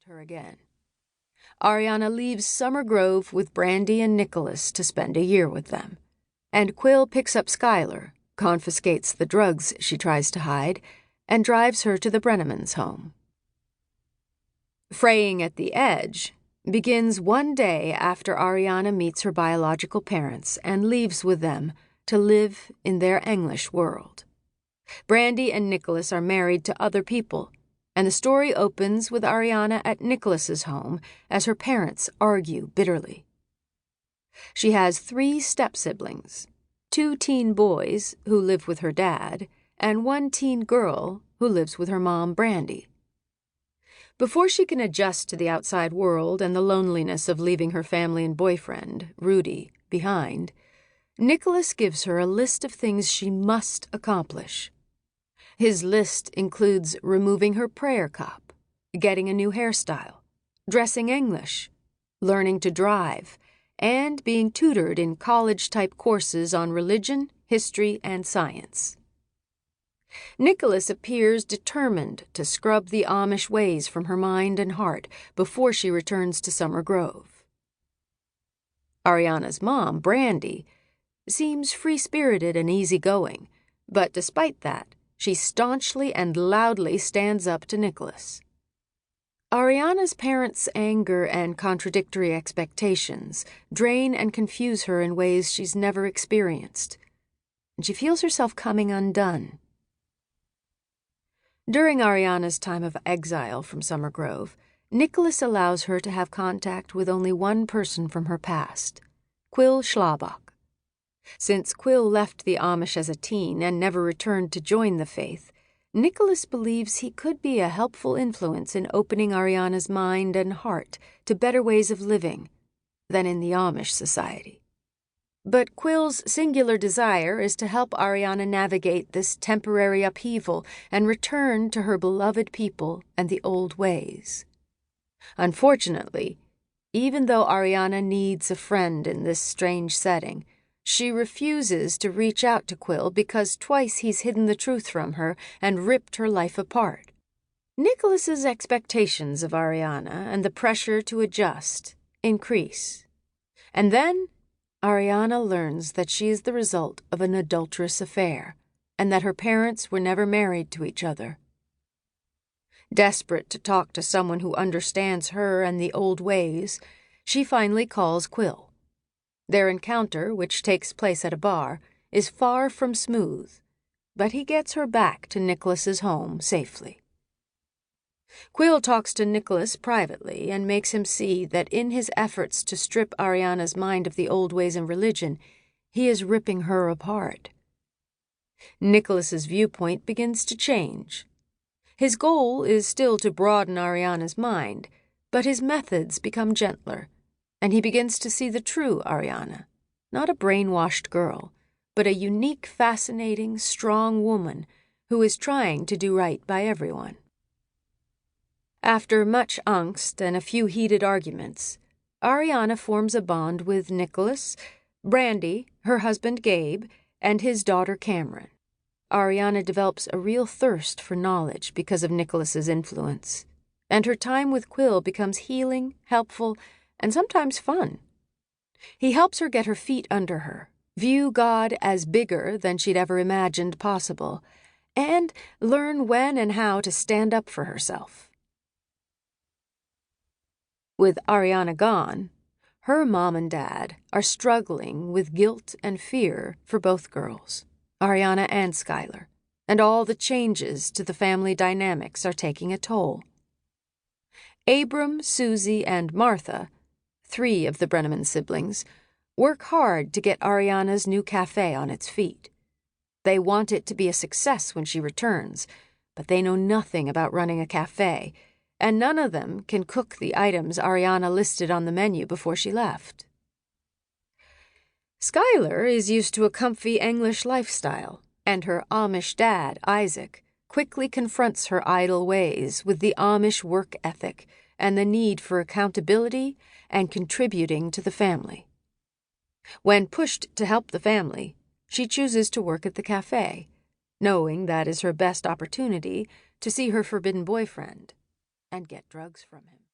her again. Ariana leaves Summer Grove with Brandy and Nicholas to spend a year with them, and Quill picks up Skylar, confiscates the drugs she tries to hide, and drives her to the Brennemans' home. Fraying at the Edge begins one day after Ariana meets her biological parents and leaves with them to live in their English world. Brandy and Nicholas are married to other people, and the story opens with Ariana at Nicholas's home as her parents argue bitterly. She has 3 step-siblings, 2 teen boys who live with her dad, and 1 teen girl who lives with her mom, Brandy. Before she can adjust to the outside world and the loneliness of leaving her family and boyfriend, Rudy, behind, Nicholas gives her a list of things she must accomplish. His list includes removing her prayer cup, getting a new hairstyle, dressing English, learning to drive, and being tutored in college-type courses on religion, history, and science. Nicholas appears determined to scrub the Amish ways from her mind and heart before she returns to Summer Grove. Ariana's mom, Brandy, seems free-spirited and easygoing, but despite that, she staunchly and loudly stands up to Nicholas. Ariana's parents' anger and contradictory expectations drain and confuse her in ways she's never experienced, and she feels herself coming undone. During Ariana's time of exile from Summer Grove, Nicholas allows her to have contact with only one person from her past, Quill Schlabach. Since Quill left the Amish as a teen and never returned to join the faith, Nicholas believes he could be a helpful influence in opening Ariana's mind and heart to better ways of living than in the Amish society. But Quill's singular desire is to help Ariana navigate this temporary upheaval and return to her beloved people and the old ways. Unfortunately, even though Ariana needs a friend in this strange setting, she refuses to reach out to Quill because twice he's hidden the truth from her and ripped her life apart. Nicholas's expectations of Ariana and the pressure to adjust increase. And then Ariana learns that she is the result of an adulterous affair, and that her parents were never married to each other. Desperate to talk to someone who understands her and the old ways, she finally calls Quill. Their encounter, which takes place at a bar, is far from smooth, but he gets her back to Nicholas's home safely. Quill talks to Nicholas privately and makes him see that in his efforts to strip Ariana's mind of the old ways and religion, he is ripping her apart. Nicholas's viewpoint begins to change. His goal is still to broaden Ariana's mind, but his methods become gentler, and he begins to see the true Ariana, not a brainwashed girl, but a unique, fascinating, strong woman who is trying to do right by everyone. After much angst and a few heated arguments, Ariana forms a bond with Nicholas, Brandy, her husband Gabe, and his daughter Cameron. Ariana develops a real thirst for knowledge because of Nicholas's influence, and her time with Quill becomes healing, helpful, and sometimes fun. He helps her get her feet under her, view God as bigger than she'd ever imagined possible, and learn when and how to stand up for herself. With Ariana gone, her mom and dad are struggling with guilt and fear for both girls, Ariana and Skylar, and all the changes to the family dynamics are taking a toll. Abram, Susie, and Martha, 3 of the Brenneman siblings, work hard to get Ariana's new cafe on its feet. They want it to be a success when she returns, but they know nothing about running a cafe, and none of them can cook the items Ariana listed on the menu before she left. Skylar is used to a comfy English lifestyle, and her Amish dad, Isaac, quickly confronts her idle ways with the Amish work ethic and the need for accountability and contributing to the family. When pushed to help the family, she chooses to work at the cafe, knowing that is her best opportunity to see her forbidden boyfriend and get drugs from him.